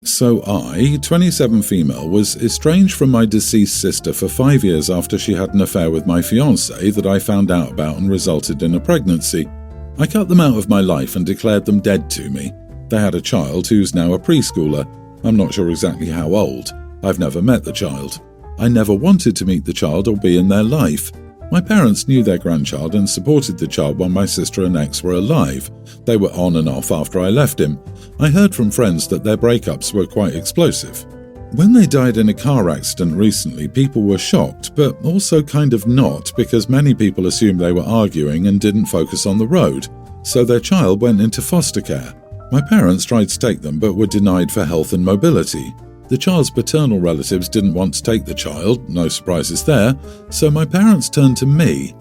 So I, 27 female, was estranged from my deceased sister for 5 years after she had an affair with my fiancé that I found out about and resulted in a pregnancy. I cut them out of my life and declared them dead to me. They had a child who's now a preschooler. I'm not sure exactly how old. I've never met the child. I never wanted to meet the child or be in their life. My parents knew their grandchild and supported the child while my sister and ex were alive. They were on and off after I left him. I heard from friends that their breakups were quite explosive. When they died in a car accident recently, people were shocked, but also kind of not, because many people assumed they were arguing and didn't focus on the road, so their child went into foster care. My parents tried to take them but were denied for health and mobility. The child's paternal relatives didn't want to take the child, no surprises there, so my parents turned to me.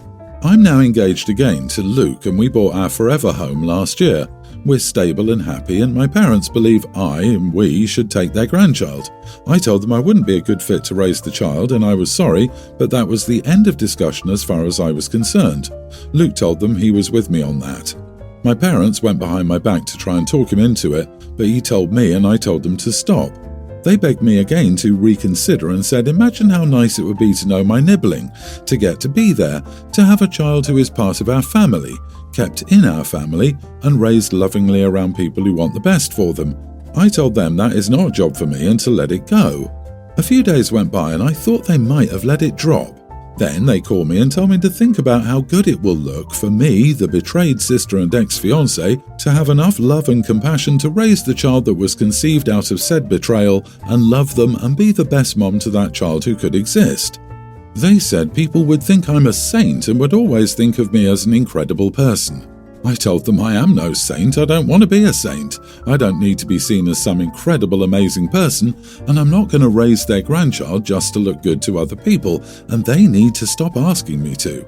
I'm now engaged again to Luke and we bought our forever home last year. We're stable and happy and my parents believe I and we should take their grandchild. I told them I wouldn't be a good fit to raise the child and I was sorry, but that was the end of discussion as far as I was concerned. Luke told them he was with me on that. My parents went behind my back to try and talk him into it, but he told me and I told them to stop. They begged me again to reconsider and said, imagine how nice it would be to know my nibbling, to get to be there, to have a child who is part of our family, kept in our family, and raised lovingly around people who want the best for them. I told them that is not a job for me and to let it go. A few days went by and I thought they might have let it drop. Then they called me and told me to think about how good it will look for me, the betrayed sister and ex-fiancé, to have enough love and compassion to raise the child that was conceived out of said betrayal and love them and be the best mom to that child who could exist. They said people would think I'm a saint and would always think of me as an incredible person. I told them I am no saint, I don't want to be a saint. I don't need to be seen as some incredible, amazing person, and I'm not going to raise their grandchild just to look good to other people, and they need to stop asking me to.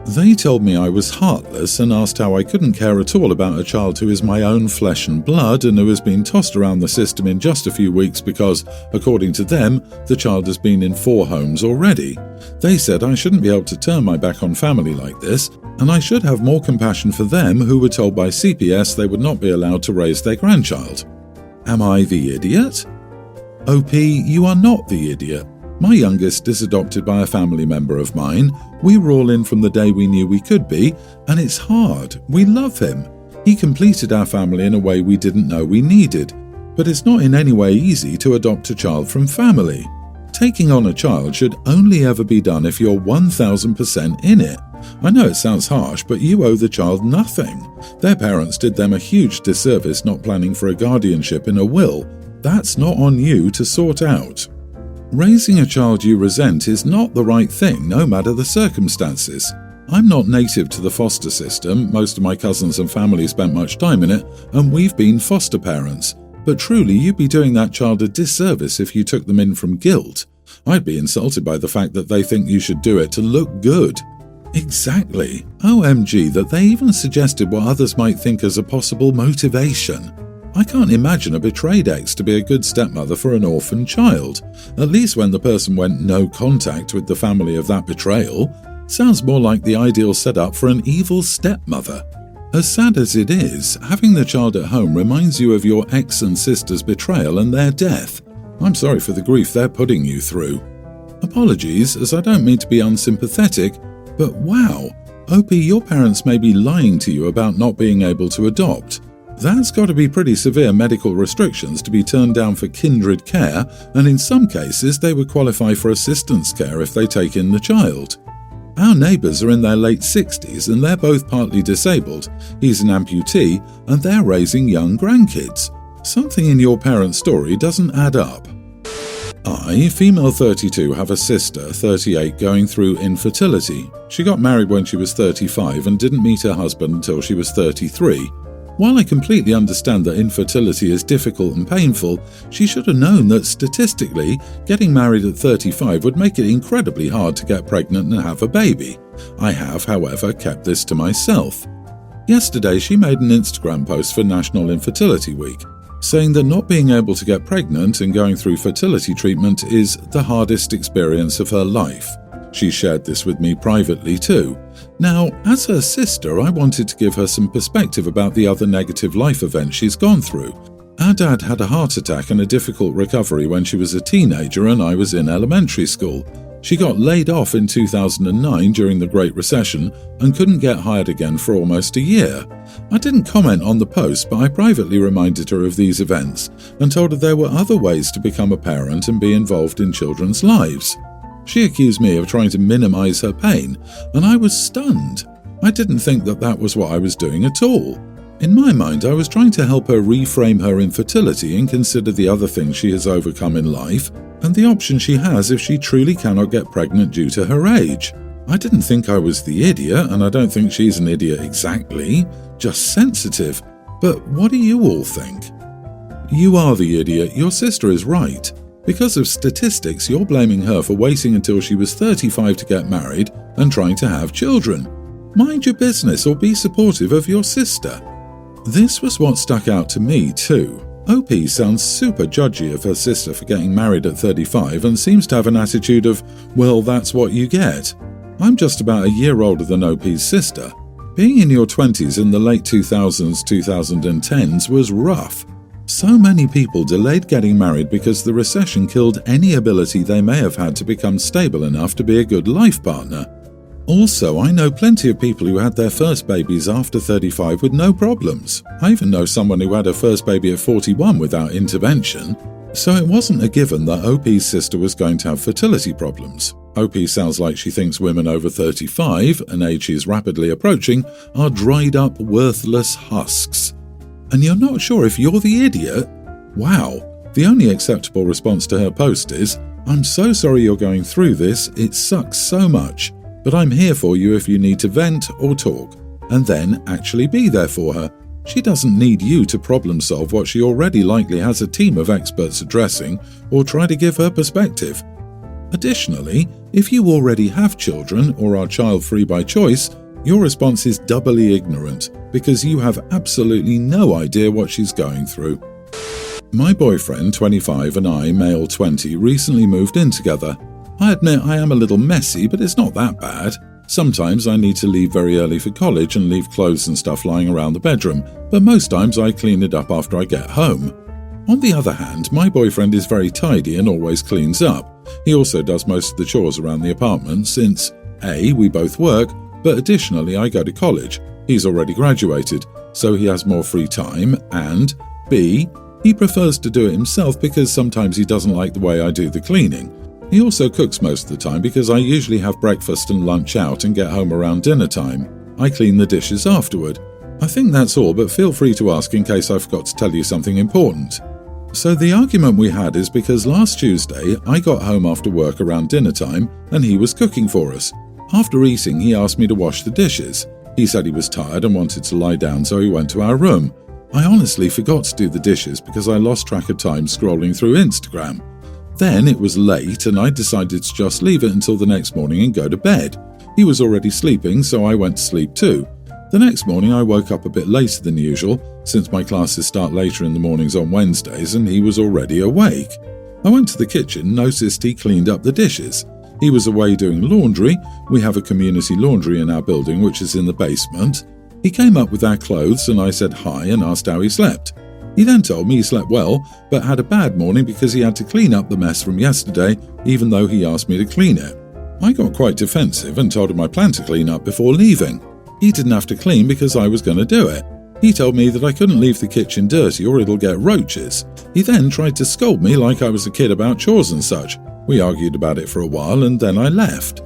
They told me I was heartless and asked how I couldn't care at all about a child who is my own flesh and blood and who has been tossed around the system in just a few weeks because, according to them, the child has been in 4 homes already. They said I shouldn't be able to turn my back on family like this, and I should have more compassion for them who were told by CPS they would not be allowed to raise their grandchild. Am I the idiot? OP, you are not the idiot. My youngest is adopted by a family member of mine. We were all in from the day we knew we could be, and it's hard. We love him. He completed our family in a way we didn't know we needed. But it's not in any way easy to adopt a child from family. Taking on a child should only ever be done if you're 1000% in it. I know it sounds harsh, but you owe the child nothing. Their parents did them a huge disservice not planning for a guardianship in a will. That's not on you to sort out. Raising a child you resent is not the right thing, no matter the circumstances. I'm not native to the foster system, most of my cousins and family spent much time in it, and we've been foster parents. But truly, you'd be doing that child a disservice if you took them in from guilt. I'd be insulted by the fact that they think you should do it to look good. Exactly. OMG that they even suggested what others might think as a possible motivation. I can't imagine a betrayed ex to be a good stepmother for an orphan child, at least when the person went no contact with the family of that betrayal. Sounds more like the ideal setup for an evil stepmother. As sad as it is, having the child at home reminds you of your ex and sister's betrayal and their death. I'm sorry for the grief they're putting you through. Apologies, as I don't mean to be unsympathetic, but wow, OP, your parents may be lying to you about not being able to adopt. That's got to be pretty severe medical restrictions to be turned down for kindred care, and in some cases they would qualify for assistance care if they take in the child. Our neighbours are in their late 60s and they're both partly disabled. He's an amputee and they're raising young grandkids. Something in your parents' story doesn't add up. I, female 32, have a sister, 38, going through infertility. She got married when she was 35 and didn't meet her husband until she was 33. While I completely understand that infertility is difficult and painful, she should have known that statistically, getting married at 35 would make it incredibly hard to get pregnant and have a baby. I have, however, kept this to myself. Yesterday, she made an Instagram post for National Infertility Week, saying that not being able to get pregnant and going through fertility treatment is the hardest experience of her life. She shared this with me privately too. Now, as her sister, I wanted to give her some perspective about the other negative life events she's gone through. Our dad had a heart attack and a difficult recovery when she was a teenager and I was in elementary school. She got laid off in 2009 during the Great Recession and couldn't get hired again for almost a year. I didn't comment on the post, but I privately reminded her of these events and told her there were other ways to become a parent and be involved in children's lives. She accused me of trying to minimize her pain, and I was stunned. I didn't think that was what I was doing at all. In my mind, I was trying to help her reframe her infertility and consider the other things she has overcome in life and the option she has if she truly cannot get pregnant due to her age. I didn't think I was the idiot, and I don't think she's an idiot exactly, just sensitive. But what do you all think? You are the idiot. Your sister is right. Because of statistics, you're blaming her for waiting until she was 35 to get married and trying to have children. Mind your business or be supportive of your sister. This was what stuck out to me too. OP sounds super judgy of her sister for getting married at 35 and seems to have an attitude of, well, that's what you get. I'm just about a year older than OP's sister. Being in your 20s in the late 2000s, 2010s was rough. So many people delayed getting married because the recession killed any ability they may have had to become stable enough to be a good life partner. Also, I know plenty of people who had their first babies after 35 with no problems. I even know someone who had her first baby at 41 without intervention. So it wasn't a given that OP's sister was going to have fertility problems. OP sounds like she thinks women over 35, an age she is rapidly approaching, are dried up, worthless husks. And you're not sure if you're the idiot? Wow. The only acceptable response to her post is, I'm so sorry you're going through this, it sucks so much. But I'm here for you if you need to vent or talk, and then actually be there for her. She doesn't need you to problem solve what she already likely has a team of experts addressing or try to give her perspective. Additionally, if you already have children or are child-free by choice, your response is doubly ignorant because you have absolutely no idea what she's going through. My boyfriend, 25, and I, male 20, recently moved in together. I admit I am a little messy, but it's not that bad. Sometimes I need to leave very early for college and leave clothes and stuff lying around the bedroom, but most times I clean it up after I get home. On the other hand, my boyfriend is very tidy and always cleans up. He also does most of the chores around the apartment since A, we both work, but additionally I go to college. He's already graduated, so he has more free time, and B, he prefers to do it himself because sometimes he doesn't like the way I do the cleaning. He also cooks most of the time because I usually have breakfast and lunch out and get home around dinner time. I clean the dishes afterward. I think that's all, but feel free to ask in case I forgot to tell you something important. So the argument we had is because last Tuesday I got home after work around dinner time and he was cooking for us. After eating, he asked me to wash the dishes. He said he was tired and wanted to lie down, so he went to our room. I honestly forgot to do the dishes because I lost track of time scrolling through Instagram. Then it was late and I decided to just leave it until the next morning and go to bed. He was already sleeping, so I went to sleep too. The next morning I woke up a bit later than usual, since my classes start later in the mornings on Wednesdays, and he was already awake. I went to the kitchen, noticed he cleaned up the dishes. He was away doing laundry. We have a community laundry in our building, which is in the basement. He came up with our clothes and I said hi and asked how he slept. He then told me he slept well, but had a bad morning because he had to clean up the mess from yesterday, even though he asked me to clean it. I got quite defensive and told him I planned to clean up before leaving. He didn't have to clean because I was going to do it. He told me that I couldn't leave the kitchen dirty or it'll get roaches. He then tried to scold me like I was a kid about chores and such. We argued about it for a while and then I left.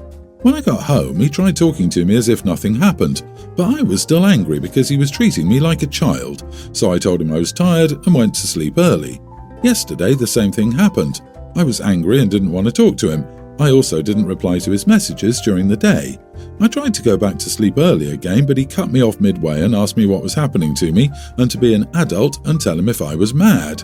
When I got home, he tried talking to me as if nothing happened, but I was still angry because he was treating me like a child, so I told him I was tired and went to sleep early. Yesterday, the same thing happened. I was angry and didn't want to talk to him. I also didn't reply to his messages during the day. I tried to go back to sleep early again, but he cut me off midway and asked me what was happening to me and to be an adult and tell him if I was mad.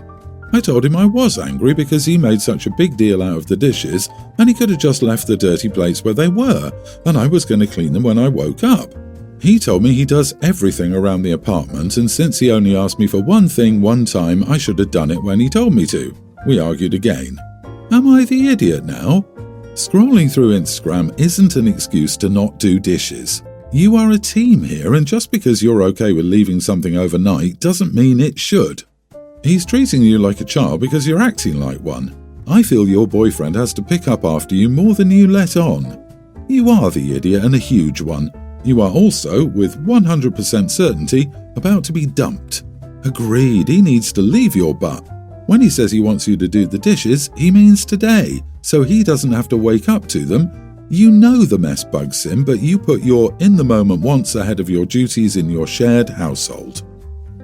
I told him I was angry because he made such a big deal out of the dishes and he could have just left the dirty plates where they were and I was going to clean them when I woke up. He told me he does everything around the apartment and since he only asked me for one thing one time, I should have done it when he told me to. We argued again. Am I the idiot now? Scrolling through Instagram isn't an excuse to not do dishes. You are a team here and just because you're okay with leaving something overnight doesn't mean it should. He's treating you like a child because you're acting like one. I feel your boyfriend has to pick up after you more than you let on. You are the idiot and a huge one. You are also, with 100% certainty, about to be dumped. Agreed, he needs to leave your butt. When he says he wants you to do the dishes, he means today, so he doesn't have to wake up to them. You know the mess bugs him, but you put your in-the-moment wants ahead of your duties in your shared household.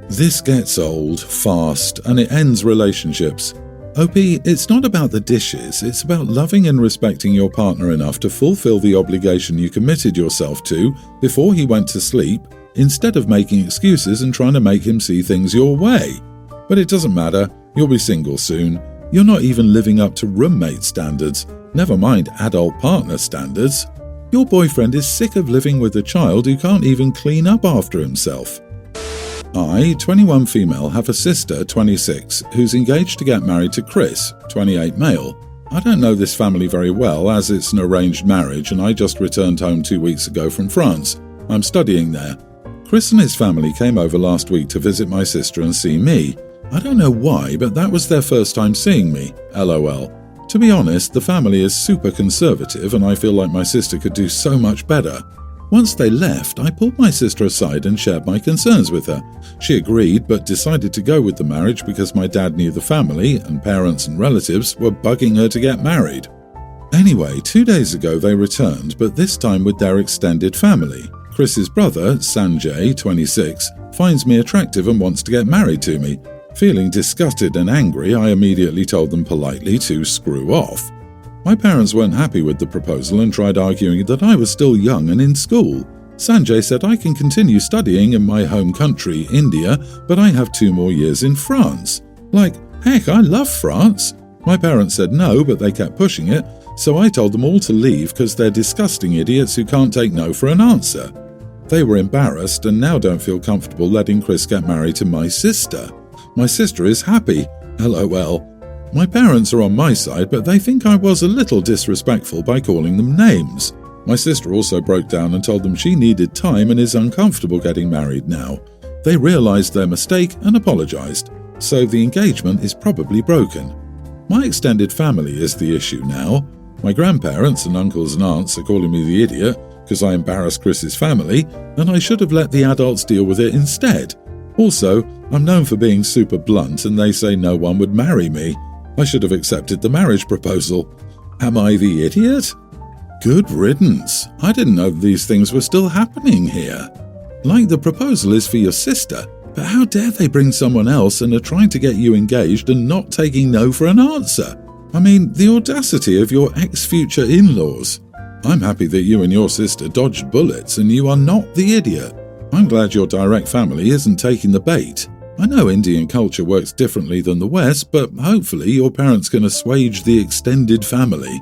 This gets old, fast, and it ends relationships. OP, it's not about the dishes, it's about loving and respecting your partner enough to fulfill the obligation you committed yourself to before he went to sleep, instead of making excuses and trying to make him see things your way. But it doesn't matter, you'll be single soon. You're not even living up to roommate standards, never mind adult partner standards. Your boyfriend is sick of living with a child who can't even clean up after himself. I, 21 female, have a sister, 26, who's engaged to get married to Chris, 28 male. I don't know this family very well as it's an arranged marriage and I just returned home 2 weeks ago from France. I'm studying there. Chris and his family came over last week to visit my sister and see me. I don't know why, but that was their first time seeing me, LOL. To be honest, the family is super conservative and I feel like my sister could do so much better. Once they left, I pulled my sister aside and shared my concerns with her. She agreed, but decided to go with the marriage because my dad knew the family, and parents and relatives were bugging her to get married. Anyway, 2 days ago they returned, but this time with their extended family. Chris's brother, Sanjay, 26, finds me attractive and wants to get married to me. Feeling disgusted and angry, I immediately told them politely to screw off. My parents weren't happy with the proposal and tried arguing that I was still young and in school. Sanjay said I can continue studying in my home country, India, but I have 2 more years in France. Like, heck, I love France. My parents said no, but they kept pushing it, so I told them all to leave because they're disgusting idiots who can't take no for an answer. They were embarrassed and now don't feel comfortable letting Chris get married to my sister. My sister is happy, LOL. My parents are on my side, but they think I was a little disrespectful by calling them names. My sister also broke down and told them she needed time and is uncomfortable getting married now. They realized their mistake and apologized, so the engagement is probably broken. My extended family is the issue now. My grandparents and uncles and aunts are calling me the idiot because I embarrassed Chris's family, and I should have let the adults deal with it instead. Also, I'm known for being super blunt and they say no one would marry me. I should have accepted the marriage proposal. Am I the idiot? Good riddance. I didn't know these things were still happening here. Like the proposal is for your sister, but how dare they bring someone else and are trying to get you engaged and not taking no for an answer? I mean, the audacity of your ex-future in-laws. I'm happy that you and your sister dodged bullets and you are not the idiot. I'm glad your direct family isn't taking the bait. I know Indian culture works differently than the West, but hopefully your parents can assuage the extended family.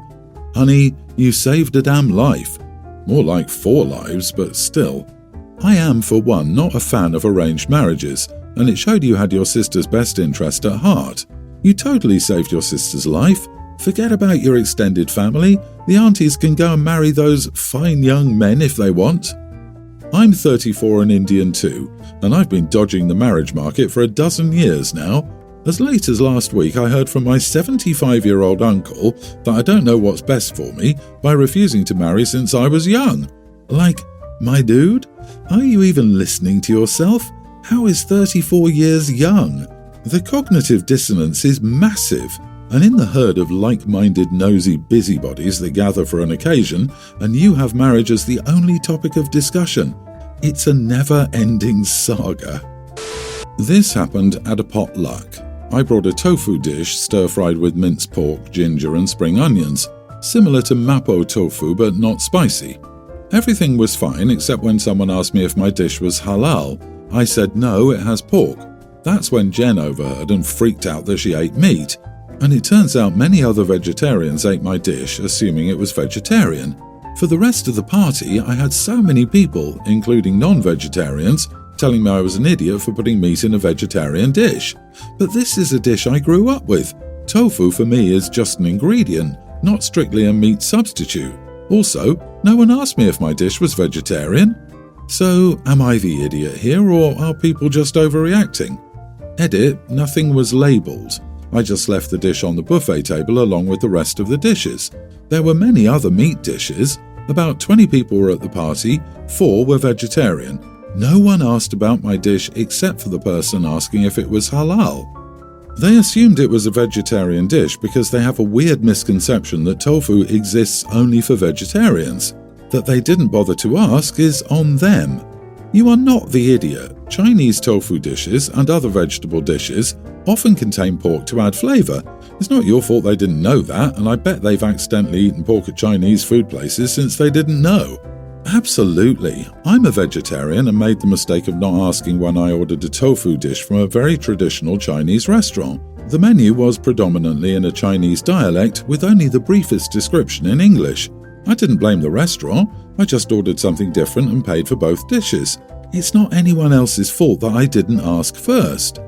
Honey, you saved a damn life. More like 4 lives, but still. I am, for one, not a fan of arranged marriages, and it showed you had your sister's best interest at heart. You totally saved your sister's life. Forget about your extended family. The aunties can go and marry those fine young men if they want. I'm 34 and Indian too, and I've been dodging the marriage market for a dozen years now. As late as last week, I heard from my 75-year-old uncle that I don't know what's best for me by refusing to marry since I was young. Like, my dude, are you even listening to yourself? How is 34 years young? The cognitive dissonance is massive, and in the herd of like-minded nosy busybodies that gather for an occasion, and you have marriage as the only topic of discussion, it's a never-ending saga. This happened at a potluck. I brought a tofu dish stir-fried with minced pork, ginger and spring onions, similar to mapo tofu but not spicy. Everything was fine except when someone asked me if my dish was halal. I said no, it has pork. That's when Jen overheard and freaked out that she ate meat. And it turns out many other vegetarians ate my dish, assuming it was vegetarian. For the rest of the party, I had so many people, including non-vegetarians, telling me I was an idiot for putting meat in a vegetarian dish. But this is a dish I grew up with. Tofu for me is just an ingredient, not strictly a meat substitute. Also, no one asked me if my dish was vegetarian. So, am I the idiot here, or are people just overreacting? Edit, nothing was labelled. I just left the dish on the buffet table along with the rest of the dishes. There were many other meat dishes. About 20 people were at the party, 4 were vegetarian. No one asked about my dish except for the person asking if it was halal. They assumed it was a vegetarian dish because they have a weird misconception that tofu exists only for vegetarians. That they didn't bother to ask is on them. You are not the idiot. Chinese tofu dishes and other vegetable dishes often contain pork to add flavour. It's not your fault they didn't know that, and I bet they've accidentally eaten pork at Chinese food places since they didn't know. Absolutely. I'm a vegetarian and made the mistake of not asking when I ordered a tofu dish from a very traditional Chinese restaurant. The menu was predominantly in a Chinese dialect with only the briefest description in English. I didn't blame the restaurant, I just ordered something different and paid for both dishes. It's not anyone else's fault that I didn't ask first.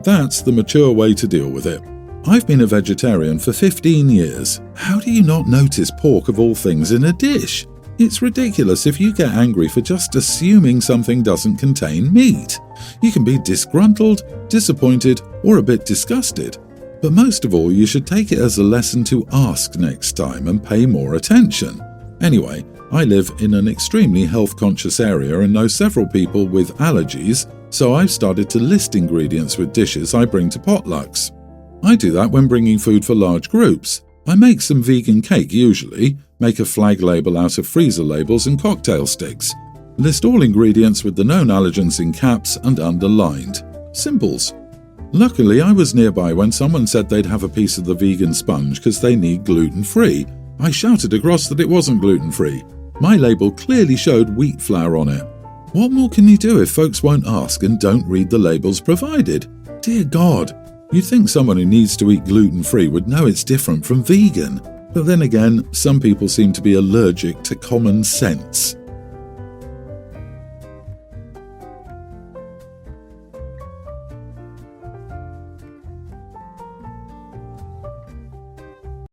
That's the mature way to deal with it. I've been a vegetarian for 15 years. How do you not notice pork of all things in a dish? It's ridiculous if you get angry for just assuming something doesn't contain meat. You can be disgruntled, disappointed, or a bit disgusted. But most of all, you should take it as a lesson to ask next time and pay more attention. Anyway, I live in an extremely health-conscious area and know several people with allergies, so I've started to list ingredients with dishes I bring to potlucks. I do that when bringing food for large groups. I make some vegan cake usually, make a flag label out of freezer labels and cocktail sticks. List all ingredients with the known allergens in caps and underlined. Simples. Luckily, I was nearby when someone said they'd have a piece of the vegan sponge because they need gluten-free. I shouted across that it wasn't gluten-free. My label clearly showed wheat flour on it. What more can you do if folks won't ask and don't read the labels provided? Dear God, you'd think someone who needs to eat gluten-free would know it's different from vegan. But then again, some people seem to be allergic to common sense.